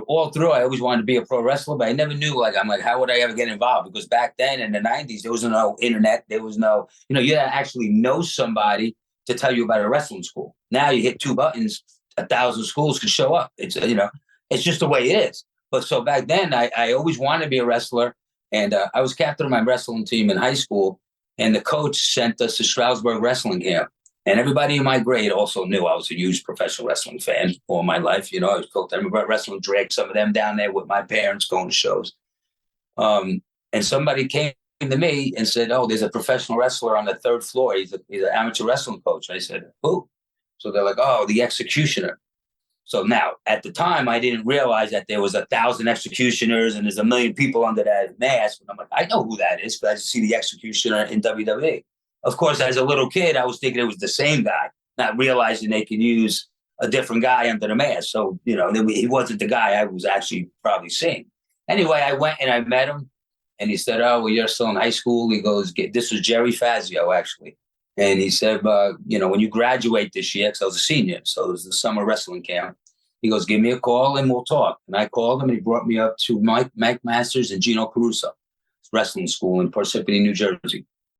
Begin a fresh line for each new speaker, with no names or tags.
all through, I always wanted to be a pro wrestler, but I never knew, I'm like, how would I ever get involved? Because back then in the 90s, there was no internet. There was no, you had to actually know somebody to tell you about a wrestling school. Now you hit two buttons, 1,000 schools can show up. It's just the way it is. But so back then, I always wanted to be a wrestler. And I was captain of my wrestling team in high school. And the coach sent us to Stroudsburg wrestling camp. And everybody in my grade also knew I was a huge professional wrestling fan all my life. I was cooked. I remember wrestling, dragged some of them down there with my parents going to shows. And somebody came to me and said, "Oh, there's a professional wrestler on the third floor. He's an amateur wrestling coach." I said, "Who?" So they're like, "Oh, the Executioner." So now, at the time, I didn't realize that there was 1,000 executioners and there's a million people under that mask. And I'm like, I know who that is because I see the Executioner in WWE. Of course, as a little kid, I was thinking it was the same guy, not realizing they could use a different guy under the mask. So, he wasn't the guy I was actually probably seeing. Anyway, I went and I met him. And he said, "Oh, well, you're still in high school." He goes, this was Jerry Fazio, actually. And he said, when you graduate this year, because I was a senior, so it was the summer wrestling camp. He goes, "Give me a call and we'll talk." And I called him and he brought me up to Mike Masters and Gino Caruso wrestling school in Parsippany, New Jersey.